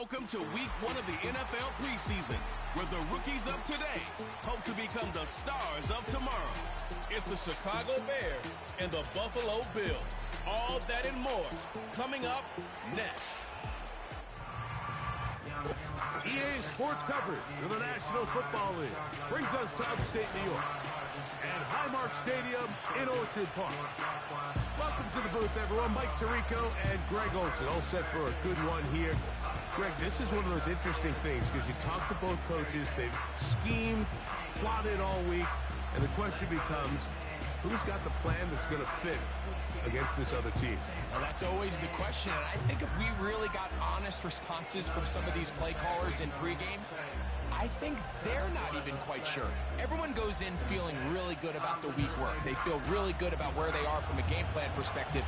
Welcome to week 1 of the NFL preseason, where the rookies of today hope to become the stars of tomorrow. It's the Chicago Bears and the Buffalo Bills. All that and more coming up next. EA Sports coverage of the National Football League brings us to upstate New York and Highmark Stadium in Orchard Park. Welcome to the booth, everyone. Mike Tirico and Greg Olson, all set for a good one here. Greg, this is one of those interesting things because you talk to both coaches. They've schemed, plotted all week, and the question becomes, who's got the plan that's going to fit against this other team? Well, that's always the question, and I think if we really got honest responses from some of these play callers in pregame, I think they're not even quite sure. Everyone goes in feeling really good about the week work. They feel really good about where they are from a game plan perspective.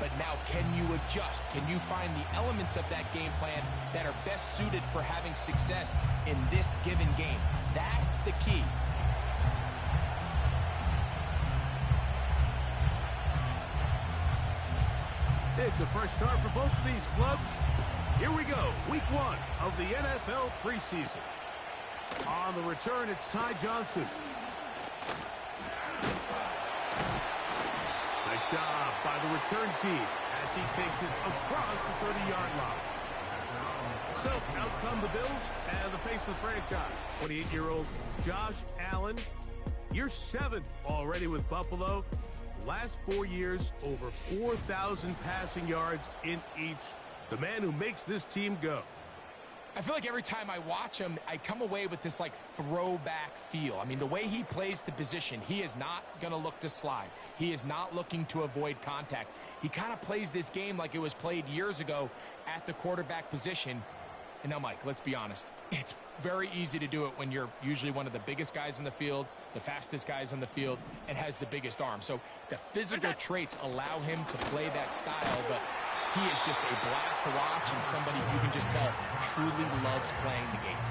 But now, can you adjust? Can you find the elements of that game plan that are best suited for having success in this given game? That's the key. It's a fresh start for both of these clubs. Here we go, week 1 of the NFL preseason. On the return, it's Ty Johnson. Nice job by the return team as he takes it across the 30-yard line. So, out come the Bills and the face of the franchise, 28-year-old Josh Allen. Year 7 already with Buffalo. Last 4 years, over 4,000 passing yards in each. The man who makes this team go. I feel like every time I watch him, I come away with this, like, throwback feel. I mean, the way he plays the position, he is not going to look to slide. He is not looking to avoid contact. He kind of plays this game like it was played years ago at the quarterback position. And now, Mike, let's be honest. It's very easy to do it when you're usually one of the biggest guys in the field, the fastest guys on the field, and has the biggest arm. So the physical traits allow him to play that style, but he is just a blast to watch and somebody you can just tell truly loves playing the game.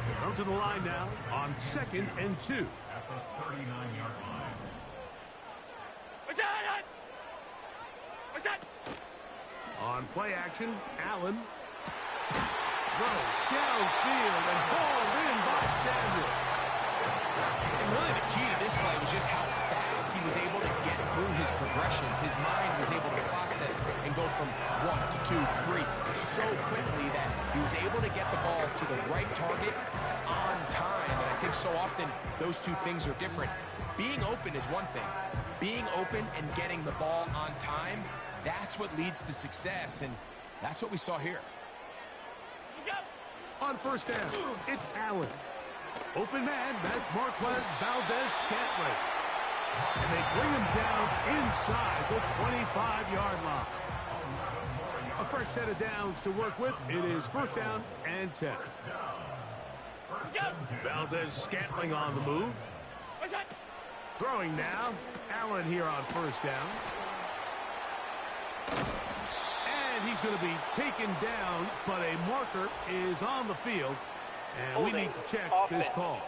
They come to the line now on 2nd and 2. At the 39-yard line. On play action, Allen. Throw downfield and hauled in by Samuel. And really the key to this play was just how fast he was able to get through his progressions. His mind was able to process and go from 1 to 2 to 3 so quickly that he was able to get the ball to the right target on time. And I think so often those two things are different. Being open is one thing. Being open and getting the ball on time, that's what leads to success, and that's what we saw here. On first down, it's Allen. Open man, that's Marquez Valdez-Scantling. And they bring him down inside the 25-yard line. A fresh set of downs to work with. It is first down and 10. Valdez-Scantling on the move. Throwing now. Allen here on first down. And he's going to be taken down, but a marker is on the field. And we need to check this call.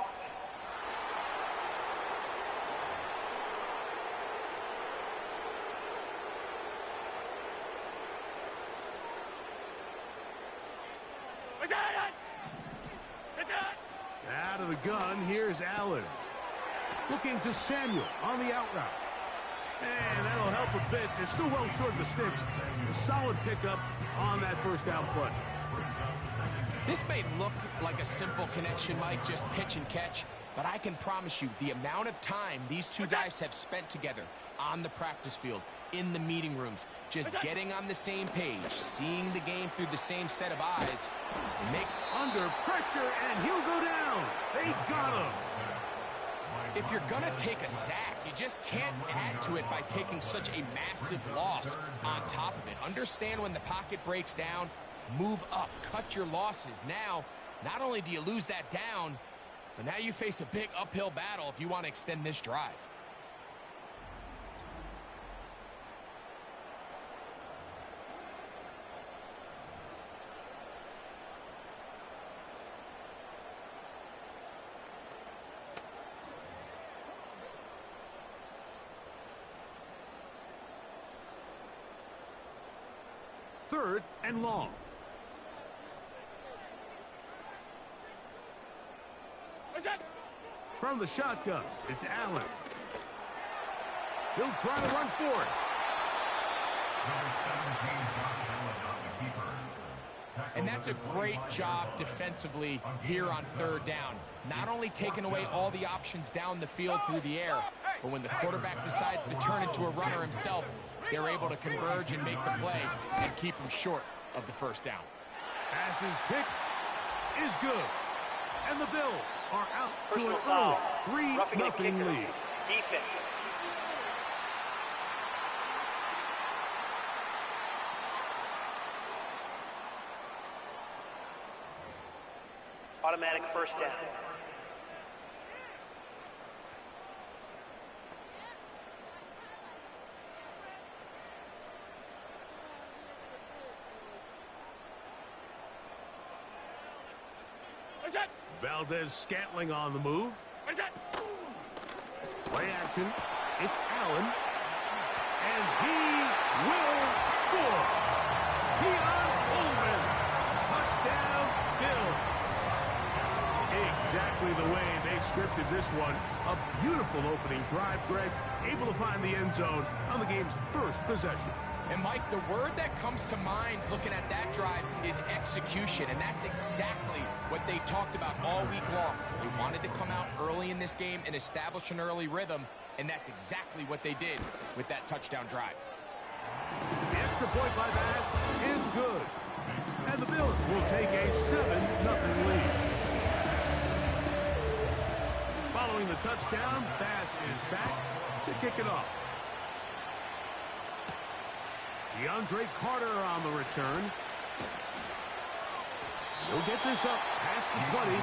Out of the gun, here's Allen. Looking to Samuel on the out route. And that'll help a bit. They're still well short of the sticks. A solid pickup on that first down play. This may look like a simple connection, Mike, just pitch and catch, but I can promise you the amount of time these two guys have spent together on the practice field, in the meeting rooms, just getting on the same page, seeing the game through the same set of eyes. Under pressure, and he'll go down. They got him. If you're going to take a sack, you just can't add to it by taking such a massive loss on top of it. Understand when the pocket breaks down, move up, cut your losses. Now, not only do you lose that down, but now you face a big uphill battle if you want to extend this drive. 3rd and long. From the shotgun, it's Allen. He'll try to run for it. And that's a great job defensively here on 3rd down. Not only taking away all the options down the field through the air, but when the quarterback decides to turn into a runner himself, they're able to converge and make the play and keep him short of the 1st down. Pass's kick is good. And the Bills are out to an foul. early 3-0 lead. Defense. Automatic 1st down. Valdez-Scantling on the move. Play action. It's Allen. And he will score. Keon Coleman. Touchdown, Bills. Exactly the way they scripted this one. A beautiful opening drive, Greg. Able to find the end zone on the game's 1st possession. And, Mike, the word that comes to mind looking at that drive is execution, and that's exactly what they talked about all week long. They wanted to come out early in this game and establish an early rhythm, and that's exactly what they did with that touchdown drive. The extra point by Bass is good, and the Bills will take a 7-0 lead. Following the touchdown, Bass is back to kick it off. DeAndre Carter on the return. He'll get this up past the 20.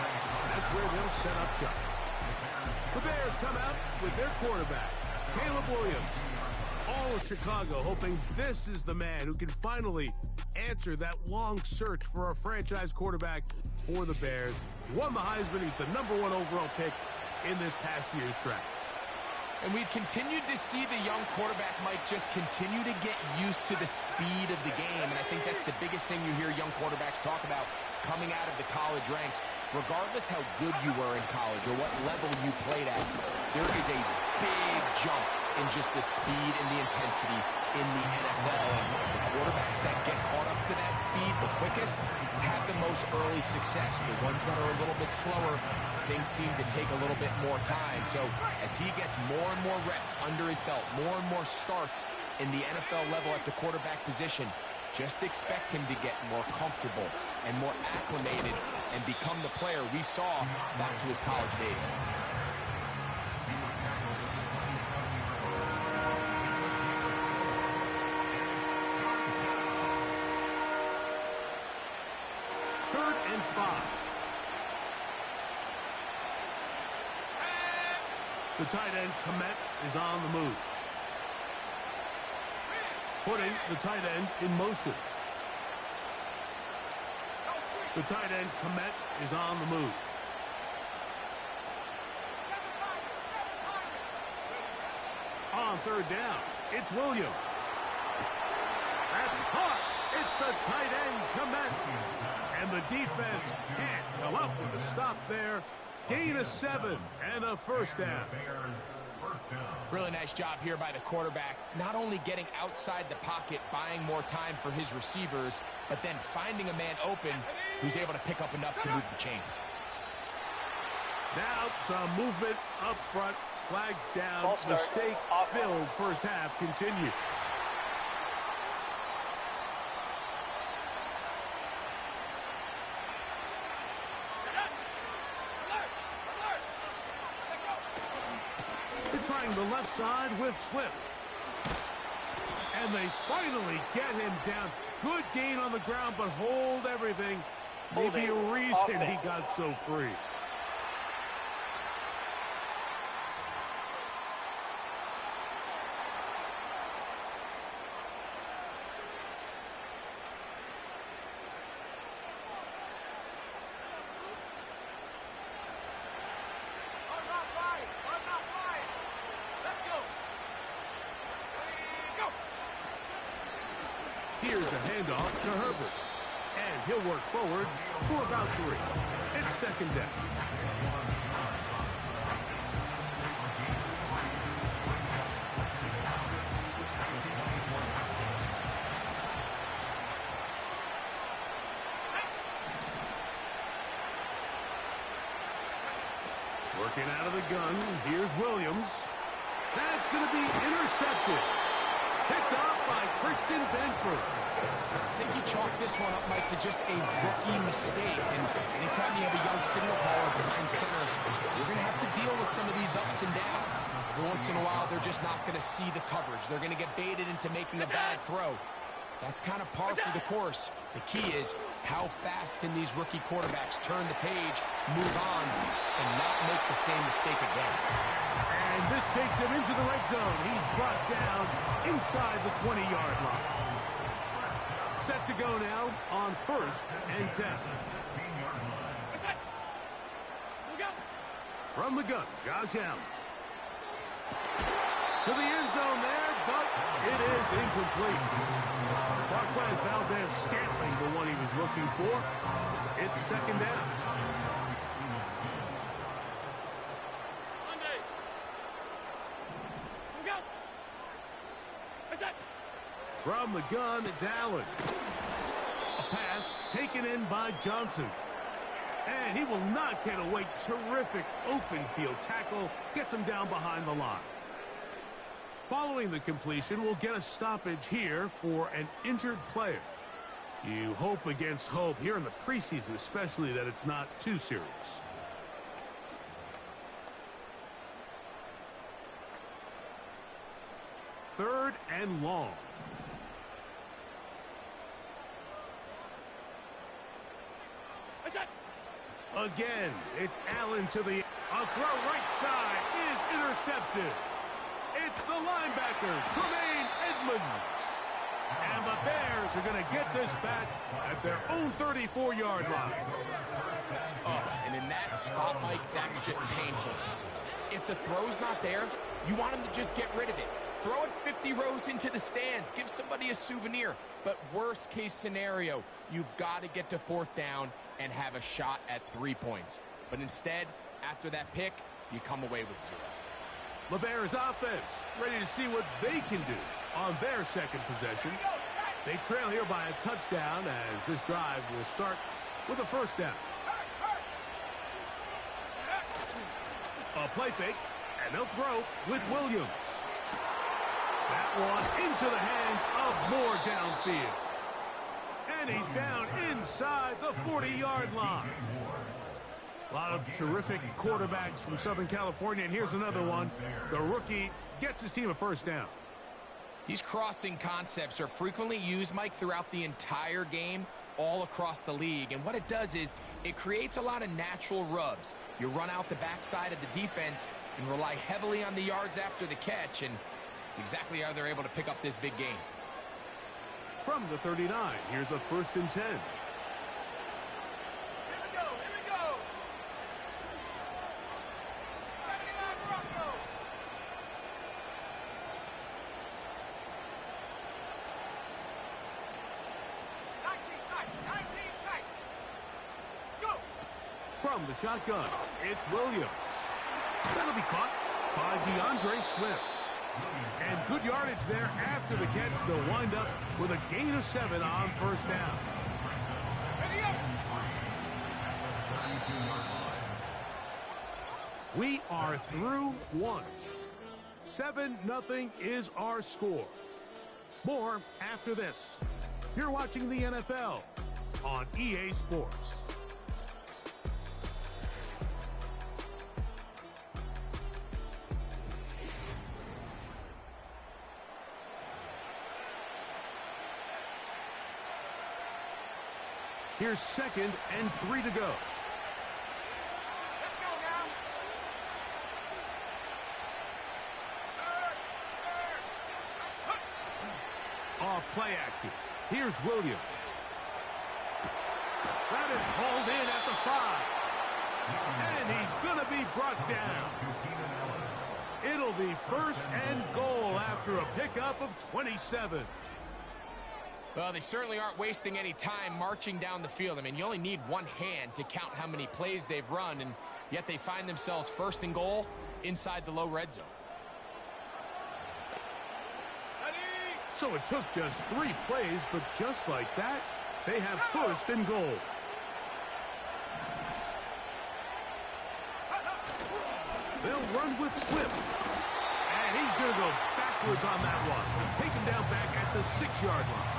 That's where they'll set up shop. The Bears come out with their quarterback, Caleb Williams. All of Chicago hoping this is the man who can finally answer that long search for a franchise quarterback for the Bears. He won the Heisman. He's the #1 overall pick in this past year's draft. And we've continued to see the young quarterback, Mike, just continue to get used to the speed of the game. And I think that's the biggest thing you hear young quarterbacks talk about coming out of the college ranks. Regardless how good you were in college or what level you played at, there is a big jump in just the speed and the intensity in the NFL. And the quarterbacks that get caught up to that speed the quickest have the most early success. The ones that are a little bit slower, things seem to take a little bit more time. So as he gets more and more reps under his belt, more and more starts in the NFL level at the quarterback position, just expect him to get more comfortable and more acclimated and become the player we saw back to his college days. Third and 5. The tight end, Komet, is on the move. Putting the tight end in motion. The tight end, Komet, is on the move. On 3rd down, it's Williams. That's caught. It's the tight end, Komet. And the defense can't come up with a stop there. Gain of 7 and a 1st down. Really nice job here by the quarterback, not only getting outside the pocket, buying more time for his receivers, but then finding a man open who's able to pick up enough to move the chains. Now some movement up front. Flags down. Mistake filled first half continues. They're trying the left side with Swift. And they finally get him down. Good gain on the ground, but hold everything. Maybe a reason he got so free. Here's a handoff to Herbert. And he'll work forward for about 3. It's second down. Working out of the gun, here's Williams. That's going to be intercepted. Picked off by Christian Benford. I think he chalked this one up, Mike, to just a rookie mistake. And anytime you have a young signal caller behind center, you're going to have to deal with some of these ups and downs. Every once in a while, they're just not going to see the coverage. They're going to get baited into making a bad throw. That's kind of par for the course. The key is how fast can these rookie quarterbacks turn the page, move on, and not make the same mistake again. And this takes him into the red zone. He's brought down inside the 20-yard line. Set to go now on 1st and 10. From the gun, Josh Allen. To the end zone there, but it is incomplete. Marquez Valdez-Scantling, the one he was looking for. It's second down. From the gun, it's Allen. A pass taken in by Johnson. And he will not get away. Terrific open field tackle. Gets him down behind the line. Following the completion, we'll get a stoppage here for an injured player. You hope against hope here in the preseason, especially that it's not too serious. Third and long. Again, it's Allen to the... A throw right side is intercepted. It's the linebacker, Tremaine Edmonds. And the Bears are going to get this back at their own 34-yard line. Oh, and in that spot, Mike, that's just painful to see. If the throw's not there, you want him to just get rid of it. Throw it 50 rows into the stands. Give somebody a souvenir. But worst case scenario, you've got to get to 4th down and have a shot at 3 points. But instead, after that pick, you come away with 0. The Bears offense ready to see what they can do on their second possession. They trail here by a touchdown as this drive will start with a 1st down. A play fake, and they'll throw with Williams. That one into the hands of Moore downfield. And he's down inside the 40-yard line. A lot of terrific quarterbacks from Southern California, and here's another one. The rookie gets his team a 1st down. These crossing concepts are frequently used, Mike, throughout the entire game, all across the league. And what it does is it creates a lot of natural rubs. You run out the backside of the defense and rely heavily on the yards after the catch, and it's exactly how they're able to pick up this big game. From the 39, here's a 1st and 10. From the shotgun, it's Williams. That'll be caught by DeAndre Swift. And good yardage there after the catch. They'll wind up with a gain of 7 on 1st down. We are through 1. 7-0 is our score. More after this. You're watching the NFL on EA Sports. Here's 2nd and 3 to go. Let's go now. Off play action. Here's Williams. That is hauled in at the 5. And he's going to be brought down. It'll be 1st and goal after a pickup of 27. Well, they certainly aren't wasting any time marching down the field. I mean, you only need one hand to count how many plays they've run, and yet they find themselves first and goal inside the low red zone. So it took just 3 plays, but just like that, they have first and goal. They'll run with Swift. And he's going to go backwards on that one and take him down back at the 6-yard line.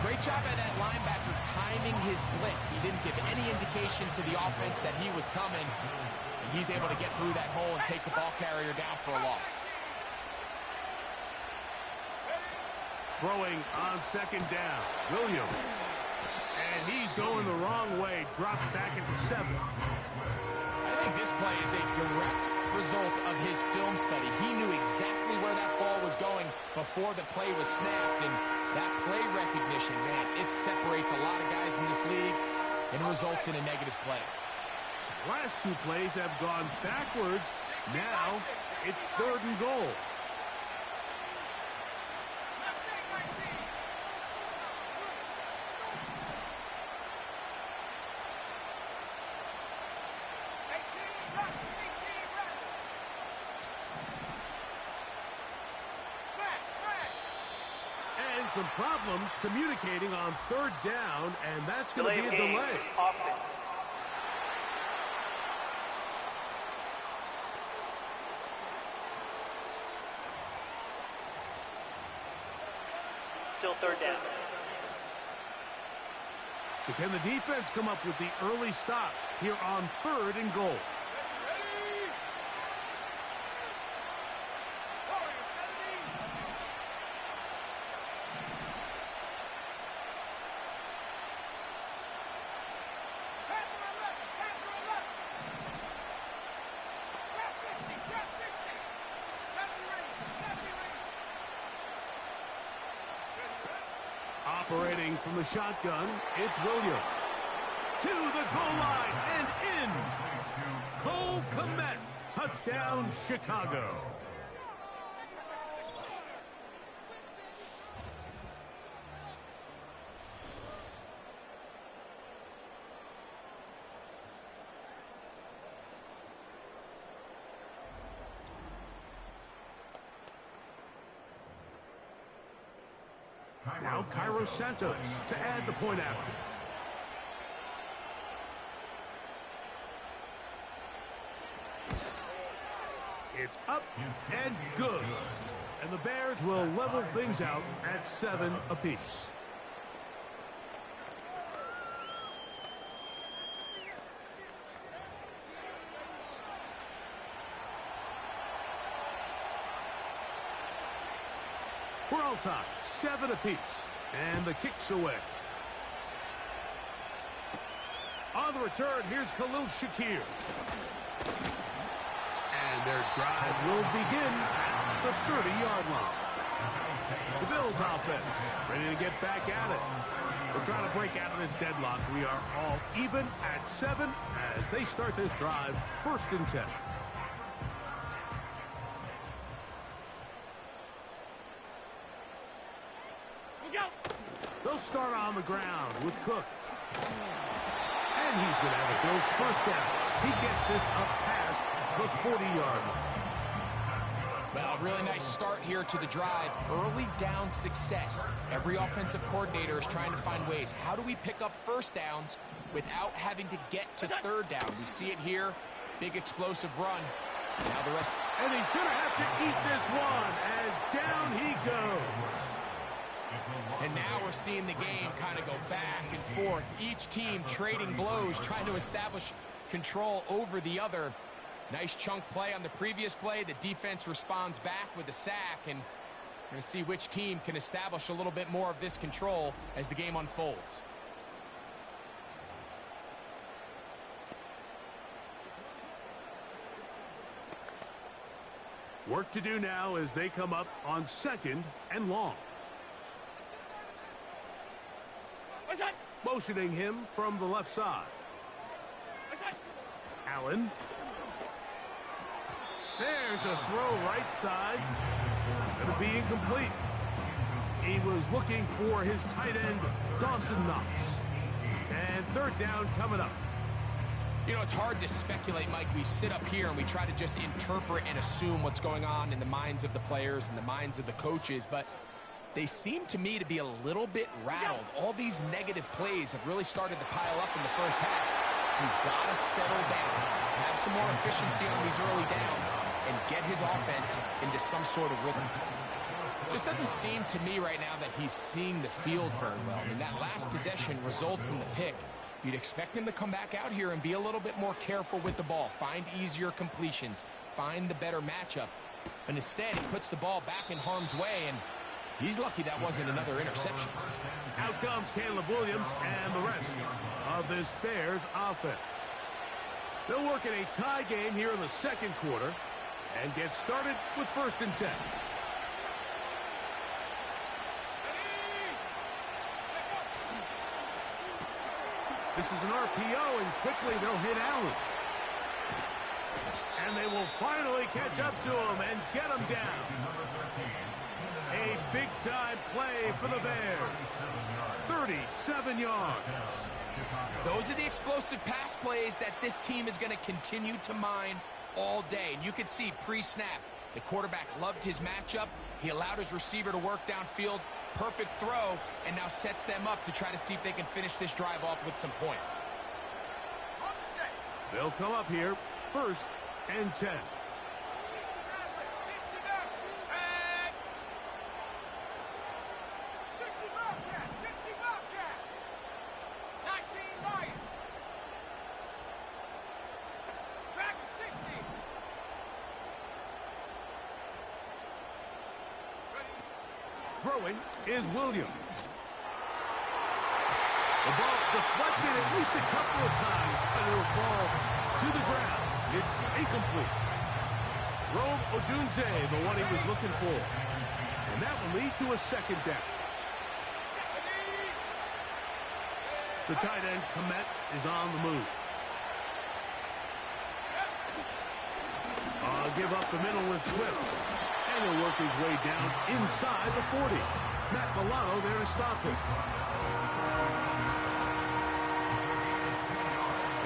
Great job by that linebacker timing his blitz. He didn't give any indication to the offense that he was coming. And he's able to get through that hole and take the ball carrier down for a loss. Throwing on second down, Williams. And he's going the wrong way, dropped back at the 7. I think this play is a direct result of his film study. He knew exactly where that ball was going before the play was snapped, and that play recognition, man, it separates a lot of guys in this league and results in a negative play. So the last 2 plays have gone backwards. Now it's 3rd and goal. Some problems communicating on 3rd down, and that's going to be a delay. Offense. Still 3rd down. So can the defense come up with the early stop here on 3rd and goal? Operating from the shotgun, it's Williams. To the goal line and in. Cole Kmet, touchdown Chicago. Now Cairo Santos to add the point after. It's up and good. And the Bears will level things out at 7 apiece. We're all tied, 7 apiece, and the kick's away. On the return, here's Khalil Shakir. And their drive will begin at the 30-yard line. The Bills offense ready to get back at it. We're trying to break out of this deadlock. We are all even at 7 as they start this drive, 1st and 10. They'll start on the ground with Cook. And he's going to have a Bills first down. He gets this up past the 40-yard line. Well, really nice start here to the drive. Early down success. Every offensive coordinator is trying to find ways. How do we pick up first downs without having to get to 3rd down? We see it here. Big explosive run. Now the rest. And he's going to have to eat this one as down he goes. And now we're seeing the game kind of go back and forth. Each team trading blows, trying to establish control over the other. Nice chunk play on the previous play. The defense responds back with a sack, and we're going to see which team can establish a little bit more of this control as the game unfolds. Work to do now as they come up on 2nd and long. Motioning him from the left side. Allen. There's a throw right side. Going to be incomplete. He was looking for his tight end, Dawson Knox. And third down coming up. You know, it's hard to speculate, Mike. We sit up here and we try to just interpret and assume what's going on in the minds of the players and the minds of the coaches, but they seem to me to be a little bit rattled. All these negative plays have really started to pile up in the first half. He's got to settle down, have some more efficiency on these early downs, and get his offense into some sort of rhythm. Just doesn't seem to me right now that he's seeing the field very well. I mean, that last possession results in the pick. You'd expect him to come back out here and be a little bit more careful with the ball, find easier completions, find the better matchup. But instead, he puts the ball back in harm's way, and he's lucky that wasn't another interception. Out comes Caleb Williams and the rest of this Bears offense. They'll work in a tie game here in the second quarter and get started with 1st and 10. This is an RPO, and quickly they'll hit Allen. And they will finally catch up to him and get him down. A big-time play for the Bears. 37 yards. Those are the explosive pass plays that this team is going to continue to mine all day. And you can see pre-snap, the quarterback loved his matchup. He allowed his receiver to work downfield. Perfect throw, and now sets them up to try to see if they can finish this drive off with some points. They'll come up here, 1st and 10. Throwing is Williams. The ball deflected at least a couple of times, but it'll fall to the ground. It's incomplete. Rome Odunze, the one he was looking for. And that will lead to a 2nd down. The tight end, Komet, is on the move. Give up the middle with Swift. And he'll work his way down inside the 40. Matt Milano there to stop him.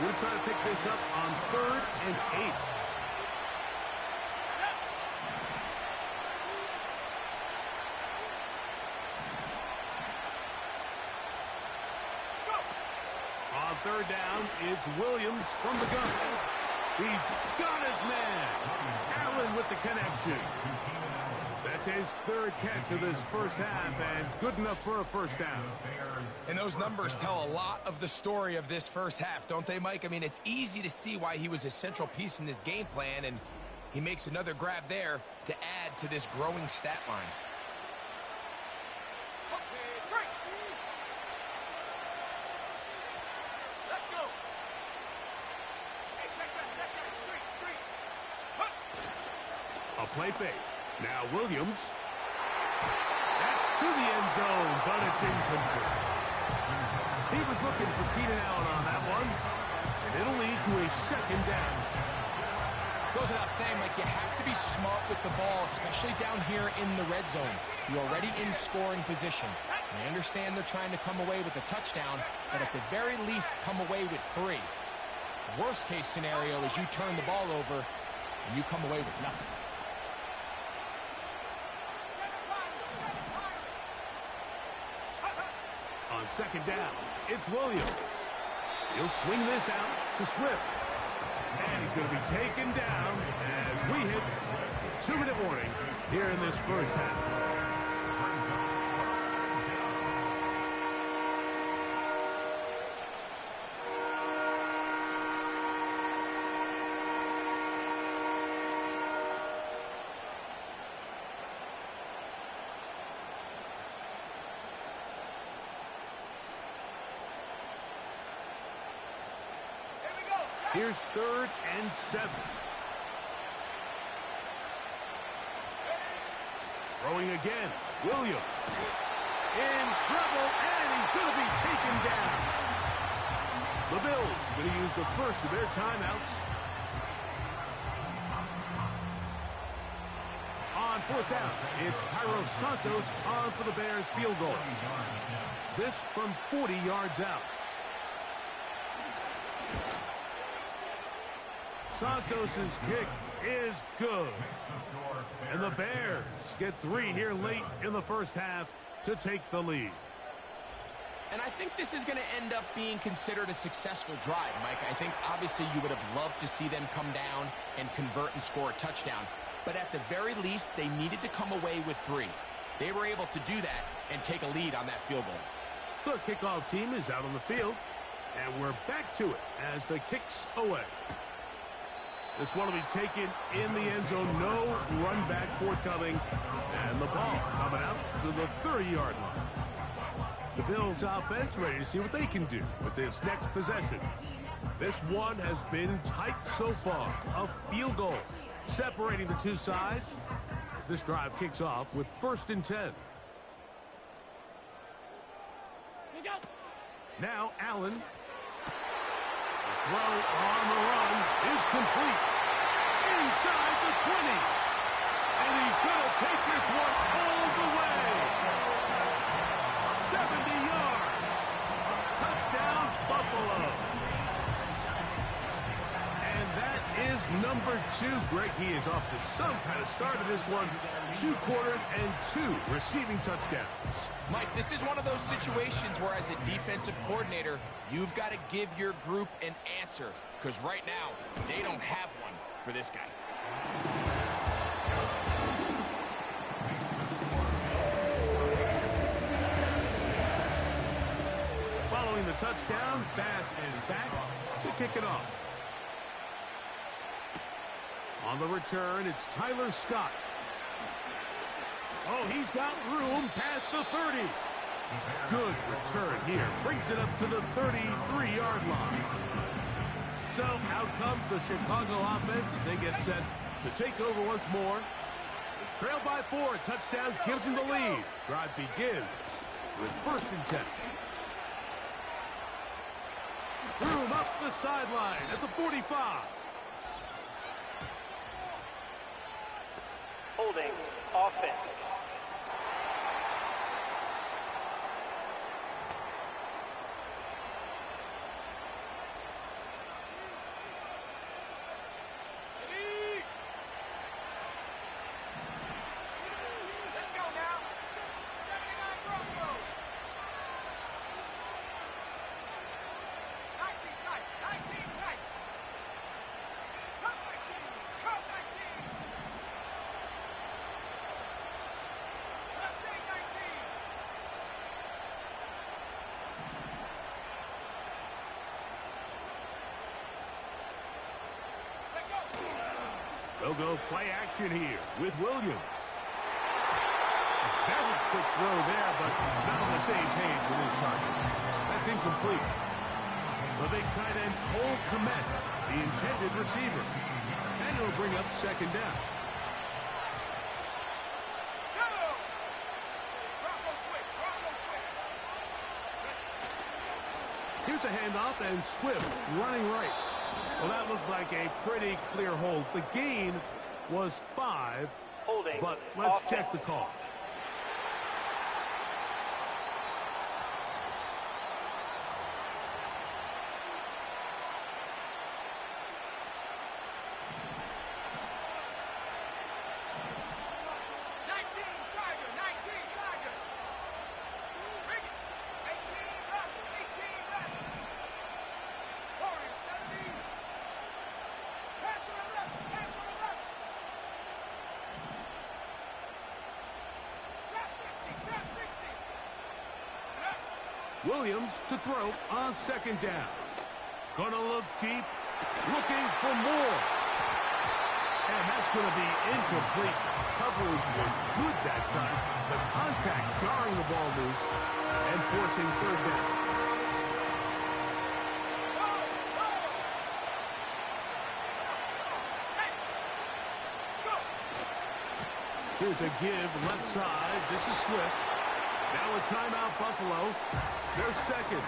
We'll try to pick this up on 3rd and 8. On 3rd down, it's Williams from the gun. He's got his man. Allen with the connection. That's his 3rd catch of this first half, and good enough for a 1st down. And those numbers tell a lot of the story of this first half, don't they, Mike? I mean, it's easy to see why he was a central piece in this game plan, and he makes another grab there to add to this growing stat line. A play fake. Now Williams. That's to the end zone, but it's incomplete. He was looking for Keenan Allen on that one, and it'll lead to a 2nd down. Goes without saying, Mike, you have to be smart with the ball, especially down here in the red zone. You're already in scoring position. I understand they're trying to come away with a touchdown, but at the very least, come away with 3. Worst case scenario is you turn the ball over and you come away with nothing. On 2nd down, it's Williams. He'll swing this out to Swift. And he's going to be taken down as we hit 2-minute warning here in this first half. Here's 3rd and 7. Throwing again. Williams. In trouble, and he's going to be taken down. The Bills going to use the first of their timeouts. On fourth down. It's Cairo Santos on for the Bears field goal. This from 40 yards out. Santos's kick is good. And the Bears get 3 here late in the first half to take the lead. And I think this is going to end up being considered a successful drive, Mike. I think obviously you would have loved to see them come down and convert and score a touchdown. But at the very least, they needed to come away with 3. They were able to do that and take a lead on that field goal. The kickoff team is out on the field. And we're back to it as the kick's away. This one will be taken in the end zone. No run back forthcoming. And the ball coming out to the 30-yard line. The Bills offense ready to see what they can do with this next possession. This one has been tight so far. A field goal separating the two sides as this drive kicks off with 1st and 10. Now Allen. The throw on the run is complete. Inside the 20. And he's going to take this one all the way. 70 yards. Touchdown, Buffalo. And that is number 2. Greg, he is off to some kind of start of this one. 2 quarters and 2 receiving touchdowns. Mike, this is one of those situations where as a defensive coordinator, you've got to give your group an answer. Because right now, they don't have one for this guy. Following the touchdown, Bass is back to kick it off. On the return, it's Tyler Scott. Oh, he's got room past the 30. Good return here. Brings it up to the 33-yard line. So out comes the Chicago offense as they get set to take over once more. They trail by 4. A touchdown gives them the lead. Drive begins with 1st and 10. Room up the sideline at the 45. Holding offense. They'll go play action here with Williams. Very quick throw there, but not on the same page with his target. That's incomplete. The big tight end, Cole Kmet, the intended receiver. And it'll bring up 2nd down. Here's a handoff, and Swift running right. Well, that looked like a pretty clear hold. The gain was 5, but let's check the call. Williams to throw on 2nd down. Gonna look deep, looking for more. And that's going to be incomplete. Coverage was good that time. The contact jarring the ball loose and forcing 3rd down. Here's a give left side. This is Swift. Now a timeout, Buffalo. They're 2nd.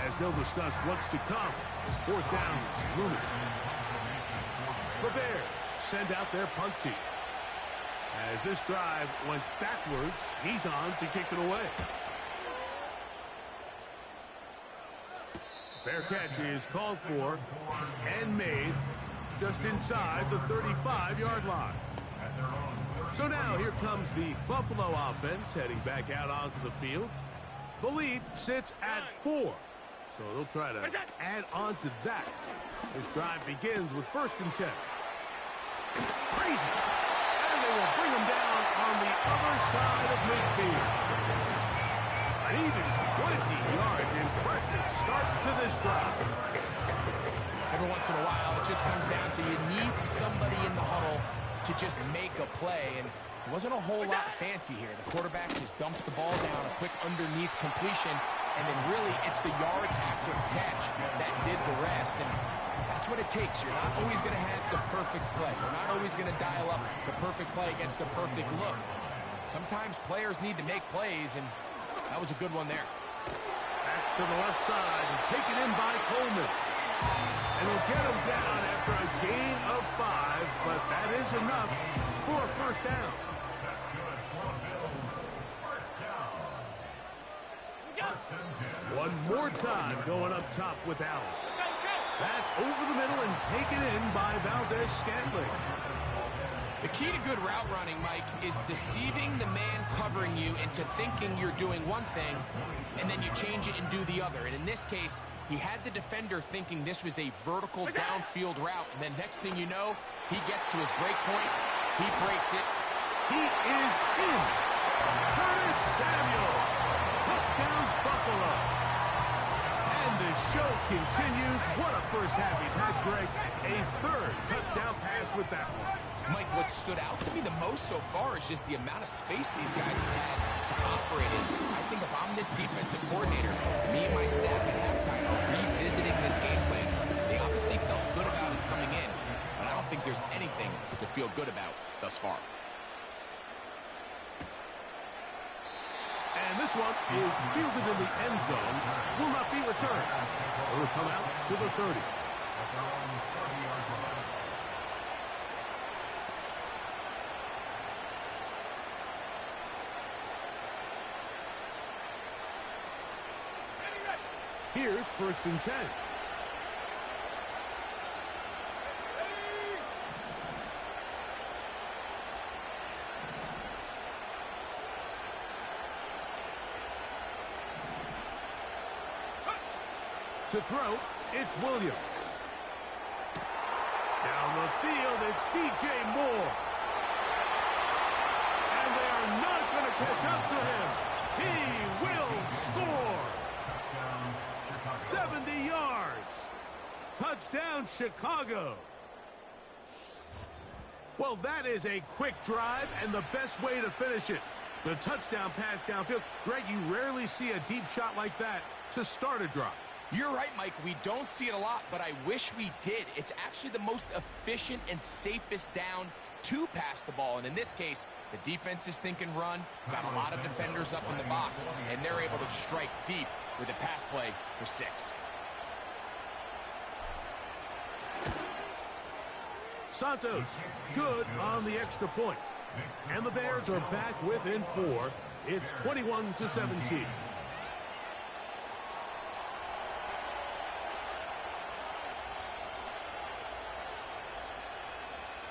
As they'll discuss what's to come as 4th down is looming. The Bears send out their punt team. As As this drive went backwards, he's on to kick it away. Fair catch is called for and made just inside the 35-yard line. So now here comes the Buffalo offense heading back out onto the field. The lead sits at 4. So they'll try to add on to that. This drive begins with 1st and 10. Crazy. And they will bring him down on the other side of midfield. An even 20 yards. Impressive start to this drive. Every once in a while, it just comes down to you need somebody in the huddle to just make a play. And it wasn't a whole lot fancy here. The quarterback just dumps the ball down, a quick underneath completion, and then really it's the yards after catch that did the rest. And that's what it takes. You're not always going to have the perfect play. You're not always going to dial up the perfect play against the perfect look. Sometimes players need to make plays, and that was a good one there. That's to the left side and taken in by Coleman. And he'll get him down after a gain of 5, but that is enough for a 1st down. One more time going up top with Allen. That's over the middle and taken in by Valdez-Scantling. The key to good route running, Mike, is deceiving the man covering you into thinking you're doing one thing, and then you change it and do the other. And in this case, he had the defender thinking this was a vertical downfield route, and then next thing you know, he gets to his break point, he breaks it. He is in. Curtis Samuel. Touchdown, Buffalo. And the show continues. What a first half he's had, Greg. A 3rd touchdown pass with that one. Mike, what stood out to me the most so far is just the amount of space these guys have had to operate in. I think if I'm this defensive coordinator, me and my staff at halftime are revisiting this game plan. They obviously felt good about it coming in, but I don't think there's anything to feel good about thus far. And this one is fielded in the end zone. Will not be returned. So it'll come out to the 30. Here's 1st and 10. To throw, it's Williams. Down the field, it's DJ Moore. And they are not going to catch up to him. He will score. 70 yards. Touchdown, Chicago. Well, that is a quick drive and the best way to finish it. The touchdown pass downfield. Greg, you rarely see a deep shot like that to start a drive. You're right, Mike. We don't see it a lot, but I wish we did. It's actually the most efficient and safest down to pass the ball. And in this case, the defense is thinking run, got a lot of defenders up in the box, and they're able to strike deep with a pass play for 6. Santos, good on the extra point. And the Bears are back within 4. It's 21-17.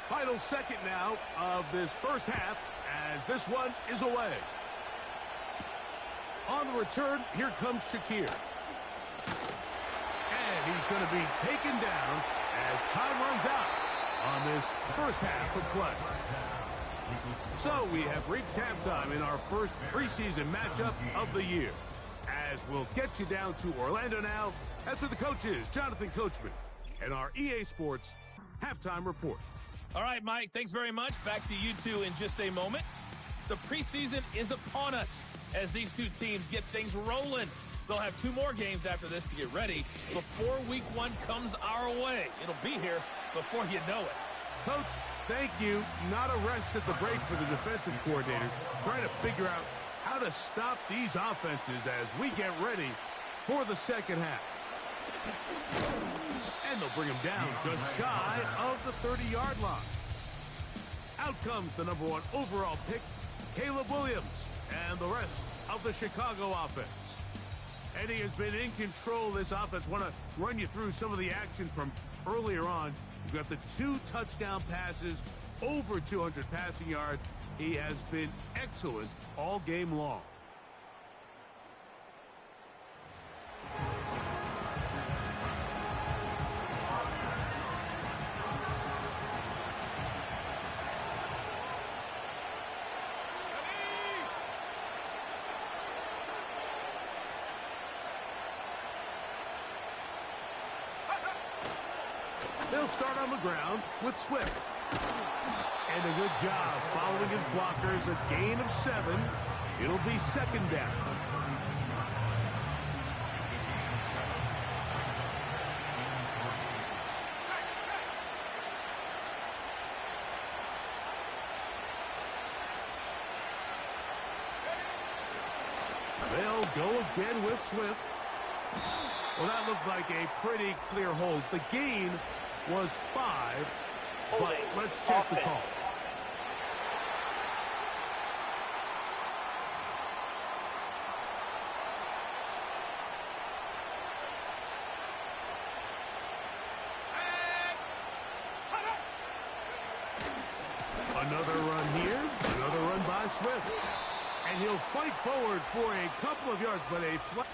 Final second now of this first half as this one is away. On the return, here comes Shakir. And he's going to be taken down as time runs out on this first half of play. So we have reached halftime in our first preseason matchup of the year. As we'll get you down to Orlando now, that's where the coach is, Jonathan Coachman, and our EA Sports halftime report. All right, Mike, thanks very much. Back to you two in just a moment. The preseason is upon us as these two teams get things rolling. They'll have 2 more games after this to get ready before week 1 comes our way. It'll be here before you know it. Coach, thank you. Not a rest at the break for the defensive coordinators, trying to figure out how to stop these offenses as we get ready for the second half. And they'll bring him down just shy of the 30-yard line. Out comes the number 1 overall pick, Caleb Williams, and the rest of the Chicago offense. And he has been in control of this offense. Want to run you through some of the action from earlier on. You've got the 2 touchdown passes, over 200 passing yards. He has been excellent all game long. They'll start on the ground with Swift. And a good job following his blockers, a gain of 7. It'll be second down. They'll go again with Swift. Well, that looked like a pretty clear hold. The gain was 5, but let's check the call. Another run here, another run by Swift. And he'll fight forward for a couple of yards, but a flat.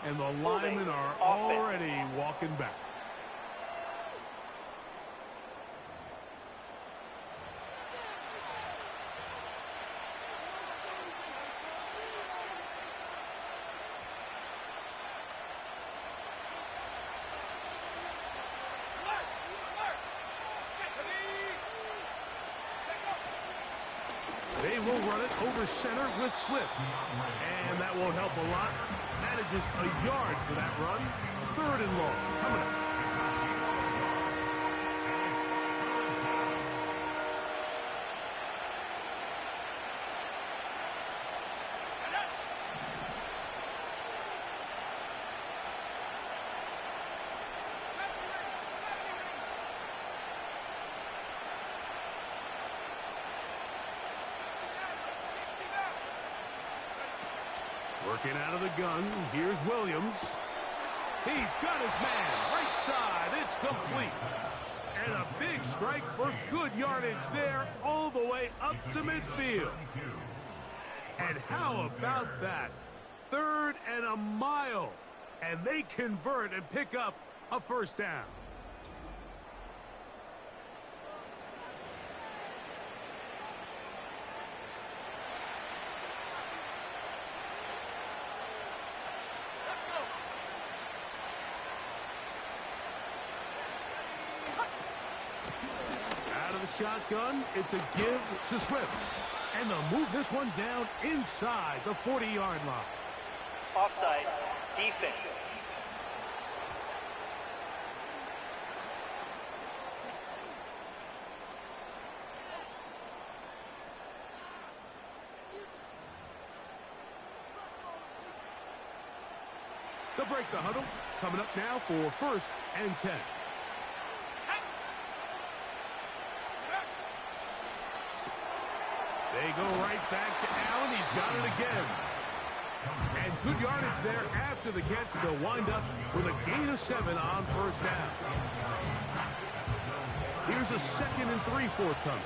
And the linemen are already walking back. They will run it over center with Swift. And that won't help a lot. Manages a yard for that run. 3rd and long. Coming up. Working out of the gun, here's Williams. He's got his man, right side, it's complete. And a big strike for good yardage there, all the way up to midfield. And how about that? 3rd and a mile. And they convert and pick up a first down. Shotgun, it's a give to Swift. And they'll move this one down inside the 40-yard line. Offside, defense. They'll break the huddle. Coming up now for 1st and 10. They go right back to Allen. He's got it again. And good yardage there after the catch. They'll wind up with a gain of 7 on first down. Here's a 2nd and 3 forthcoming.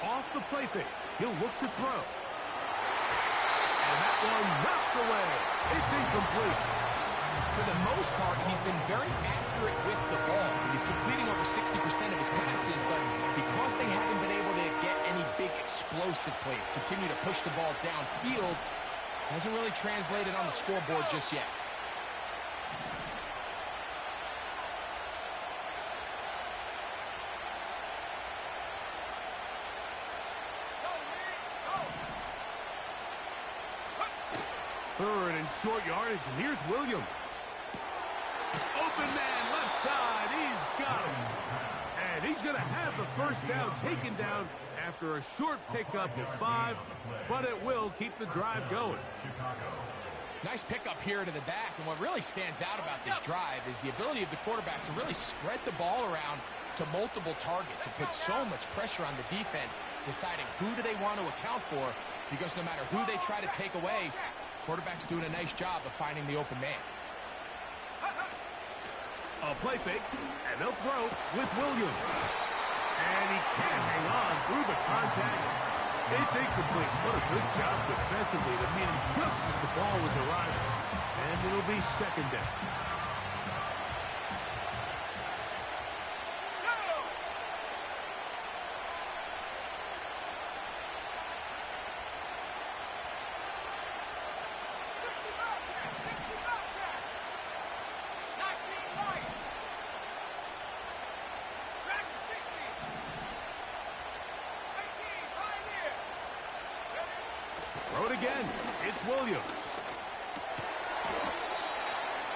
Off the play fake. He'll look to throw. And that one knocked away. It's incomplete. For the most part, he's been very accurate with the ball. He's completing over 60% of his passes, but because they haven't been able to get any big explosive plays, continue to push the ball downfield, hasn't really translated on the scoreboard just yet. 3rd and short yardage, and here's Williams. Open man, left side, he's got him. And he's going to have the first down taken down after a short pickup of 5, but it will keep the drive going. Nice pickup here to the back, and what really stands out about this drive is the ability of the quarterback to really spread the ball around to multiple targets and put so much pressure on the defense, deciding who do they want to account for, because no matter who they try to take away, quarterback's doing a nice job of finding the open man. A play fake, and they'll throw with Williams. And he can't hang on through the contact. It's incomplete. What a good job defensively to meet him just as the ball was arriving. And it'll be 2nd down. Throw it again. It's Williams.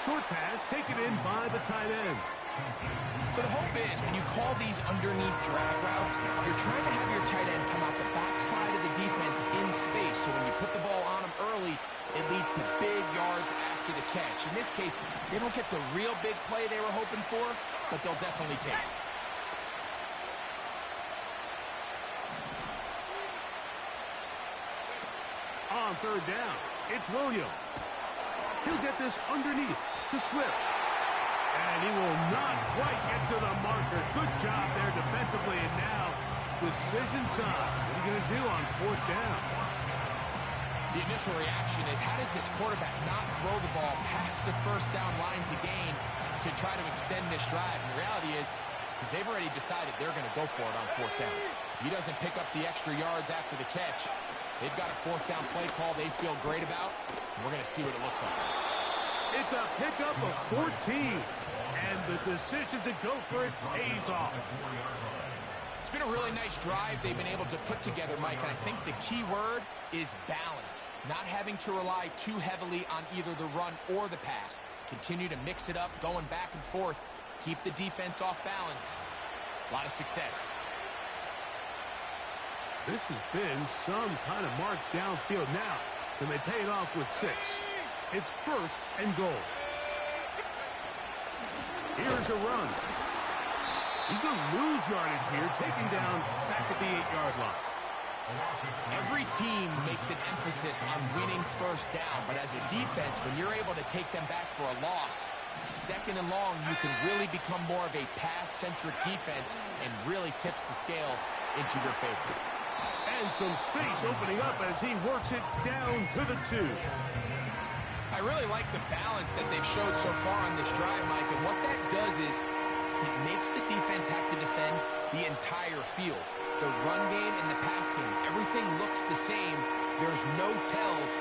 Short pass taken in by the tight end. So the hope is when you call these underneath drag routes, you're trying to have your tight end come out the backside of the defense in space. So when you put the ball on him early, it leads to big yards after the catch. In this case, they don't get the real big play they were hoping for, but they'll definitely take it. On 3rd down, it's Williams. He'll get this underneath to Swift. And he will not quite get to the marker. Good job there defensively. And now, decision time. What are you going to do on 4th down? The initial reaction is, how does this quarterback not throw the ball past the 1st down line to gain to try to extend this drive? And the reality is, because they've already decided they're going to go for it on 4th down. If he doesn't pick up the extra yards after the catch, they've got a 4th down play call they feel great about, and we're going to see what it looks like. It's a pickup of 14, and the decision to go for it pays off. It's been a really nice drive they've been able to put together, Mike, and I think the key word is balance. Not having to rely too heavily on either the run or the pass. Continue to mix it up, going back and forth. Keep the defense off balance. A lot of success. This has been some kind of march downfield now. Can they pay it off with 6? It's 1st and goal. Here's a run. He's going to lose yardage here, taken down back at the 8-yard line. Every team makes an emphasis on winning 1st down, but as a defense, when you're able to take them back for a loss, 2nd and long, you can really become more of a pass-centric defense and really tips the scales into your favor. And some space opening up as he works it down to the 2. I really like the balance that they've showed so far on this drive, Mike, and what that does is it makes the defense have to defend the entire field. The run game and the pass game, everything looks the same. There's no tells,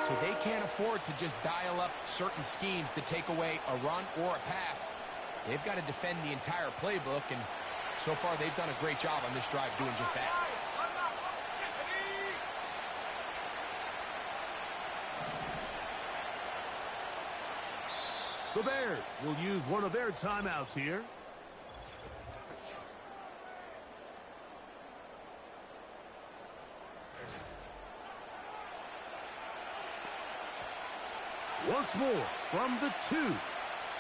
so they can't afford to just dial up certain schemes to take away a run or a pass. They've got to defend the entire playbook, and so far they've done a great job on this drive doing just that. The Bears will use one of their timeouts here. Once more from the 2.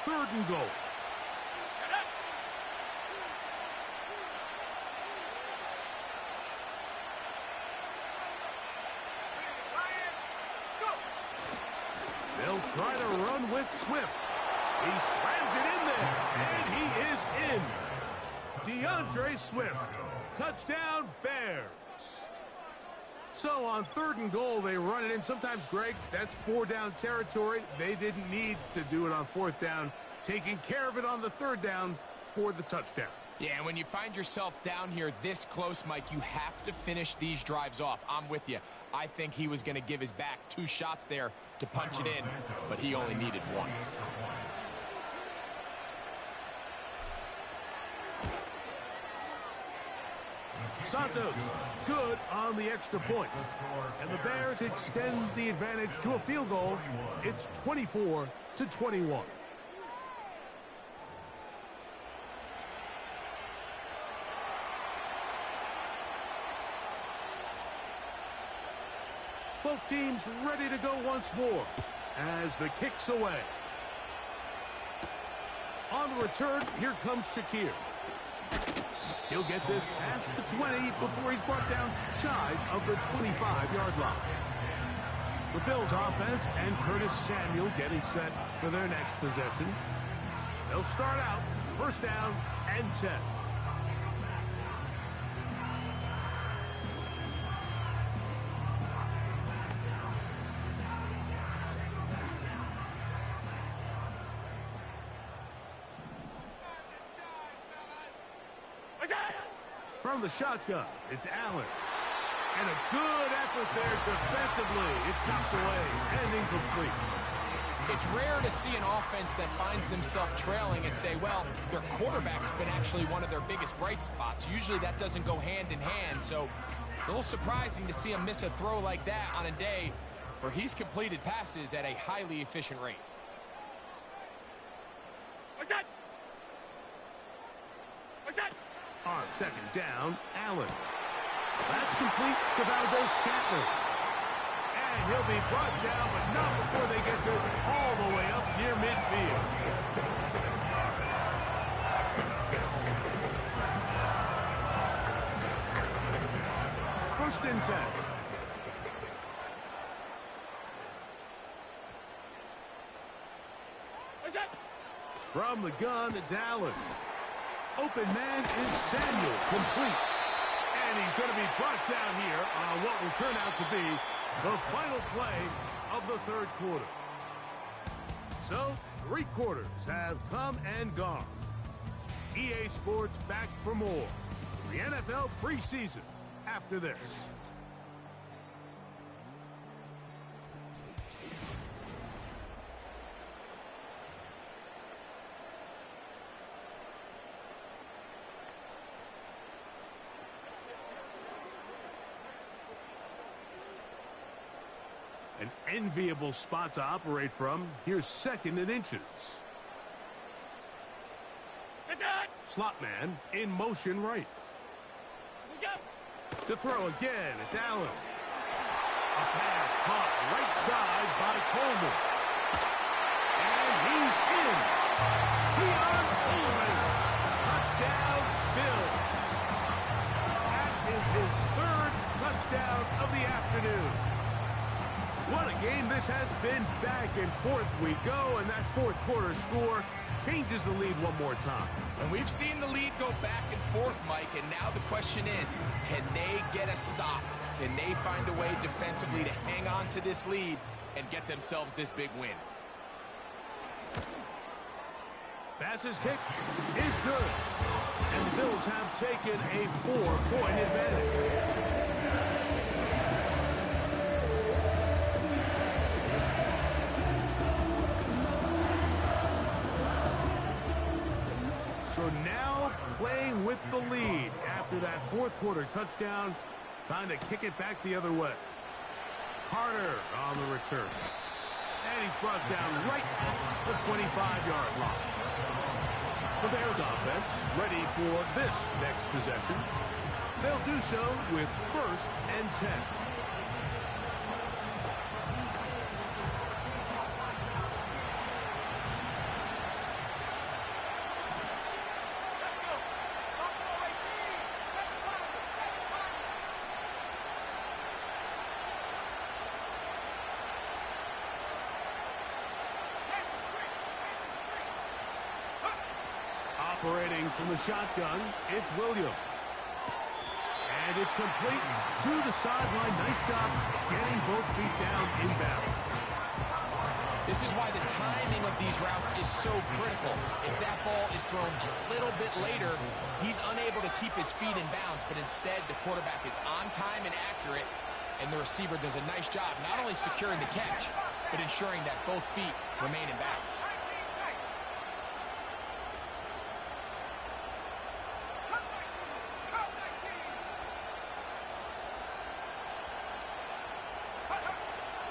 3rd and goal. They'll try to run with Swift. He slams it in there, and he is in. DeAndre Swift. Touchdown, Bears. So on 3rd and goal, they run it in. Sometimes, Greg, that's 4-down territory. They didn't need to do it on 4th down. Taking care of it on the 3rd down for the touchdown. Yeah, and when you find yourself down here this close, Mike, you have to finish these drives off. I'm with you. I think he was going to give his back 2 shots there to punch it in, but he only needed 1. Santos, good on the extra point. And the Bears extend the advantage to a field goal. It's 24-21. Both teams ready to go once more as the kick's away. On the return, here comes Shakir. He'll get this past the 20 before he's brought down shy of the 25-yard line. The Bills offense and Curtis Samuel getting set for their next possession. They'll start out first down and 10. From the shotgun, it's Allen. And a good effort there defensively. It's knocked away and incomplete. It's rare to see an offense that finds themselves trailing and say, well, their quarterback's been actually one of their biggest bright spots. Usually that doesn't go hand in hand, so it's a little surprising to see him miss a throw like that on a day where he's completed passes at a highly efficient rate. What's that? On second down, Allen. That's complete to Valdez-Scantling. And he'll be brought down, but not before they get this all the way up near midfield. First and 10. From the gun, it's Allen. Open man is Samuel, complete. And he's going to be brought down here on what will turn out to be the final play of the third quarter. So, 3 quarters have come and gone. EA Sports back for more. The NFL preseason after this. An enviable spot to operate from. Here's second and inches. Slot man in motion right. To throw again, it's Allen. A pass caught right side by Coleman. And he's in. Keon Coleman. Touchdown, Bills. That is his 3rd touchdown of the afternoon. What a game this has been. Back and forth we go, and that 4th quarter score changes the lead one more time. And we've seen the lead go back and forth, Mike, and now the question is, can they get a stop? Can they find a way defensively to hang on to this lead and get themselves this big win? Pass's kick is good, and the Bills have taken a 4-point advantage. So now playing with the lead after that 4th quarter touchdown. Time to kick it back the other way. Carter on the return. And he's brought down right at the 25-yard line. The Bears offense ready for this next possession. They'll do so with 1st and 10. Operating from the shotgun, it's Williams. And it's complete to the sideline. Nice job getting both feet down in bounds. This is why the timing of these routes is so critical. If that ball is thrown a little bit later, he's unable to keep his feet in bounds, but instead the quarterback is on time and accurate, and the receiver does a nice job not only securing the catch, but ensuring that both feet remain in bounds.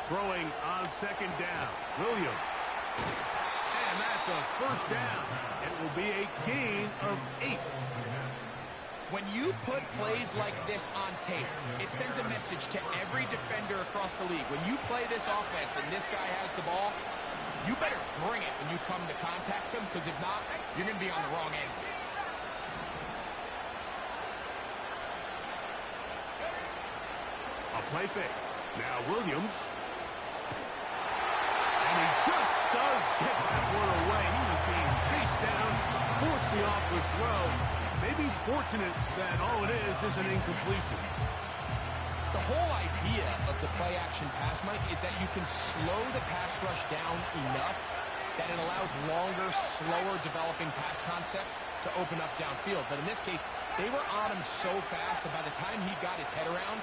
Throwing on second down. Williams. And that's a first down. It will be a gain of 8. When you put plays like this on tape, it sends a message to every defender across the league. When you play this offense and this guy has the ball, you better bring it when you come to contact him, because if not, you're going to be on the wrong end. A play fake. Now Williams. And he just does get that one away. He was being chased down, forced the awkward throw. Maybe he's fortunate that all it is an incompletion. The whole idea of the play-action pass, Mike, is that you can slow the pass rush down enough that it allows longer, slower developing pass concepts to open up downfield. But in this case, they were on him so fast that by the time he got his head around,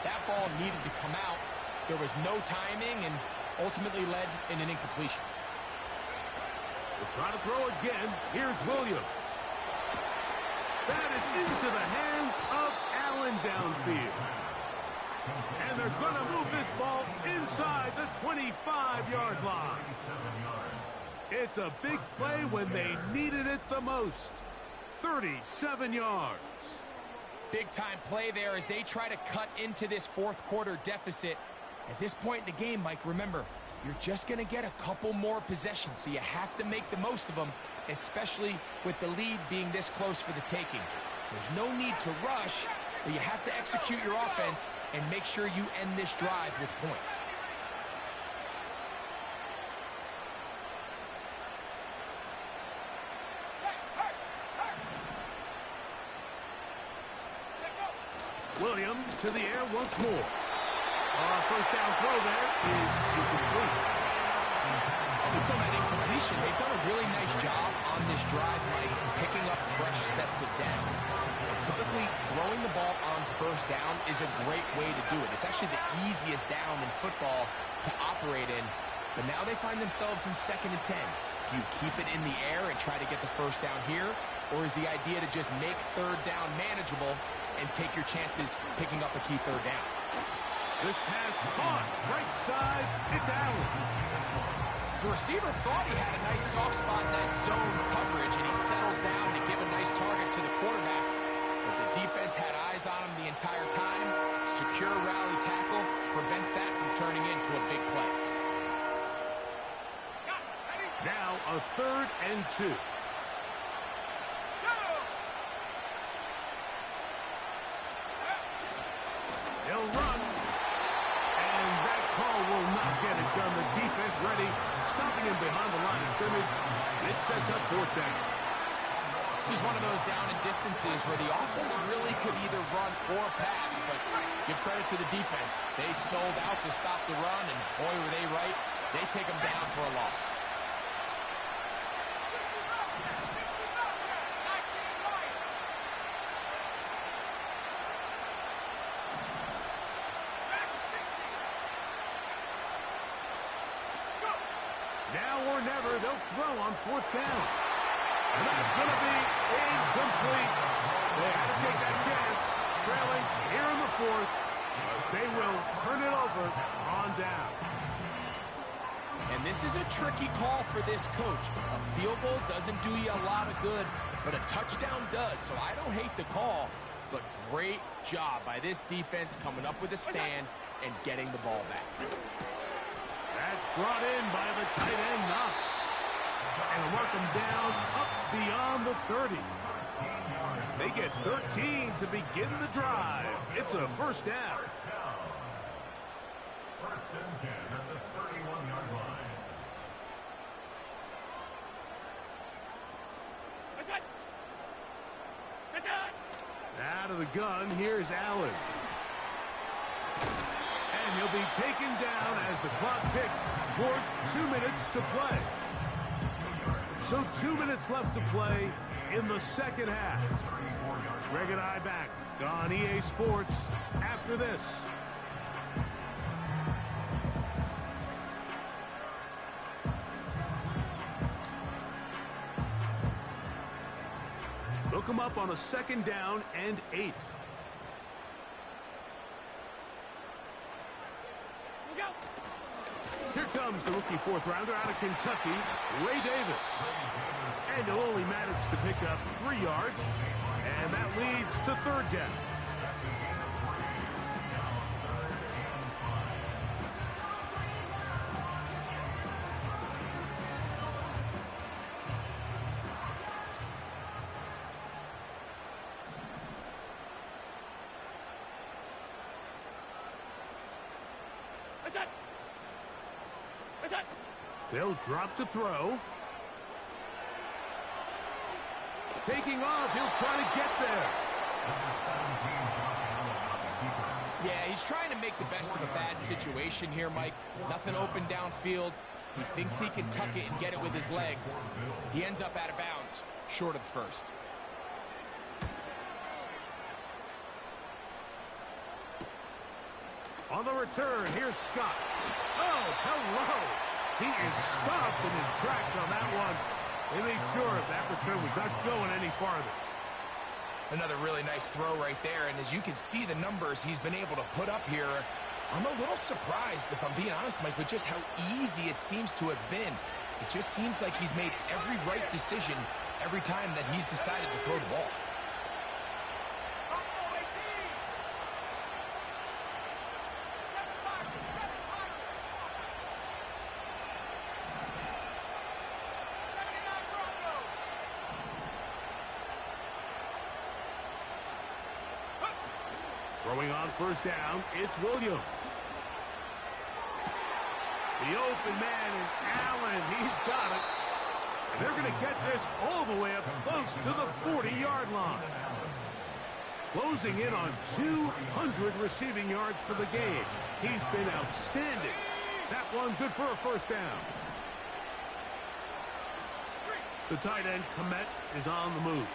that ball needed to come out. There was no timing and ultimately led in an incompletion. We'll try to throw again. Here's Williams. That is into the hands of Allen downfield. And they're going to move this ball inside the 25-yard line. It's a big play when they needed it the most. 37 yards. Big-time play there as they try to cut into this fourth quarter deficit. At this point in the game, Mike, remember, you're just going to get a couple more possessions, so you have to make the most of them, especially with the lead being this close for the taking. There's no need to rush, but you have to execute your offense and make sure you end this drive with points. Williams to the air once more. First down throw there is incomplete. Until that incompletion, they've done a really nice job on this drive, Mike, picking up fresh sets of downs. And typically, throwing the ball on first down is a great way to do it. It's actually the easiest down in football to operate in. But now they find themselves in 2nd and 10. Do you keep it in the air and try to get the first down here? Or is the idea to just make third down manageable and take your chances picking up a key third down? This pass caught right side. It's Allen. The receiver thought he had a nice soft spot in that zone coverage, and he settles down to give a nice target to the quarterback. But the defense had eyes on him the entire time. Secure rally tackle prevents that from turning into a big play. Now a 3rd and 2. He'll run. And that call will not get it done. The defense ready, stopping him behind the line of scrimmage. It sets up 4th down. This is one of those down and distances where the offense really could either run or pass, but give credit to the defense. They sold out to stop the run, and boy, were they right. They take them down for a loss. Now or never, they'll throw on 4th down. And that's going to be incomplete. They had to take that chance, trailing here in the 4th. But they will turn it over on down. And this is a tricky call for this coach. A field goal doesn't do you a lot of good, but a touchdown does. So I don't hate the call, but great job by this defense coming up with a stand and getting the ball back. That's brought in by the tight end, Knox. And work them down up beyond the 30. They get 13 to begin the drive. It's a first down. First and 10 at the 31-yard line. Out of the gun, here's Allen. And he'll be taken down as the clock ticks towards 2 minutes to play. So 2 minutes left to play in the second half. Greg and I back on EA Sports after this. They'll come up on a 2nd down and 8. comes the rookie fourth rounder out of Kentucky, Ray Davis. And he'll only manage to pick up 3 yards. And that leads to third down. They'll drop to throw. Taking off, he'll try to get there. Yeah, he's trying to make the best of a bad situation here, Mike. Nothing open downfield. He thinks he can tuck it and get it with his legs. He ends up out of bounds, short of the first. On the return, here's Scott. Oh, hello. He is stopped in his tracks on that one. They made sure that return was not going any farther. Another really nice throw right there, and as you can see the numbers he's been able to put up here, I'm a little surprised, if I'm being honest, Mike, with just how easy it seems to have been. It just seems like he's made every right decision every time that he's decided to throw the ball. Throwing on first down, it's Williams. The open man is Allen. He's got it. And they're going to get this all the way up close to the 40-yard line. Closing in on 200 receiving yards for the game. He's been outstanding. That one good for a first down. The tight end, Komet, is on the move.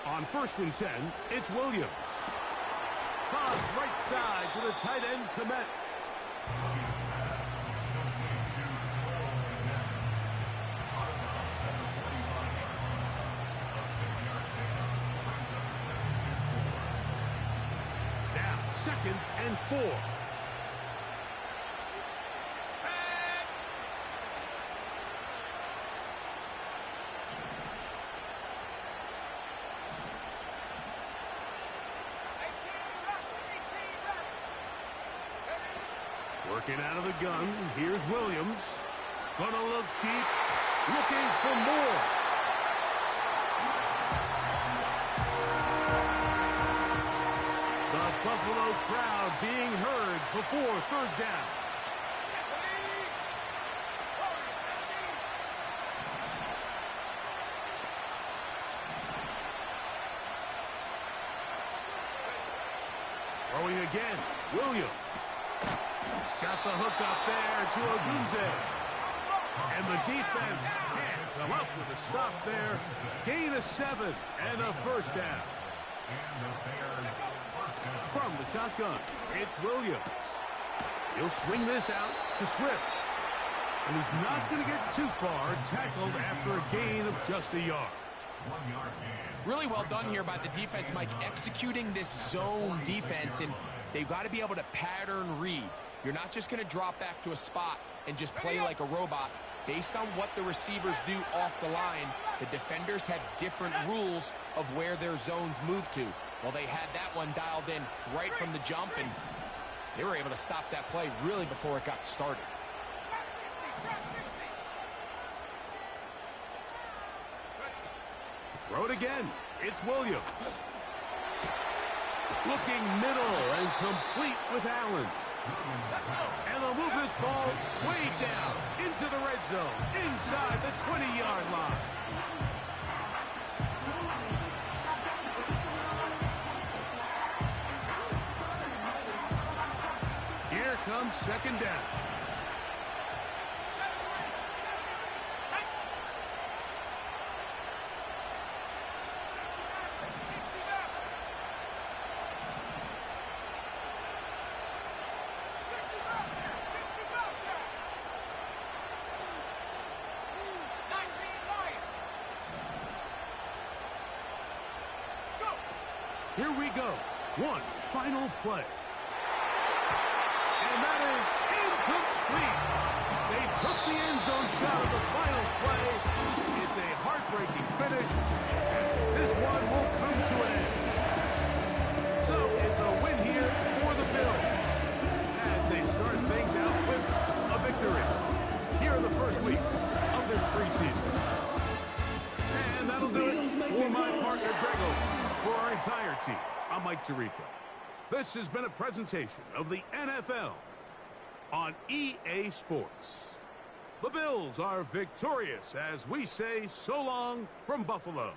On 1st and 10, it's Williams. Pass right side to the tight end, Komet. Now, 2nd and 4. Working out of the gun, here's Williams. Gonna look deep, looking for more. The Buffalo crowd being heard before third down. Throwing again, Williams. Got the hook up there to Ogunze. And the defense can't come up with a stop there. Gain of 7 and a first down. From the shotgun, it's Williams. He'll swing this out to Swift. And he's not going to get too far, tackled after a gain of just a yard. Really well done here by the defense, Mike, executing this zone defense, and they've got to be able to pattern read. You're not just going to drop back to a spot and just play like a robot. Based on what the receivers do off the line, the defenders have different rules of where their zones move to. Well, they had that one dialed in right from the jump, and they were able to stop that play really before it got started. Throw it again. It's Williams. Looking middle and complete with Allen. And they'll move this ball way down into the red zone, inside the 20-yard line. Here comes second down. Here we go. One final play. And that is incomplete. They took the end zone shot of the final play. It's a heartbreaking finish. This one will come to an end. So it's a win here for the Bills as they start things out with a victory here in the first week of this preseason. And that'll do it for my partner, Greg Oates. For our entire team, I'm Mike Tirico. This has been a presentation of the NFL on EA Sports. The Bills are victorious as we say so long from Buffalo.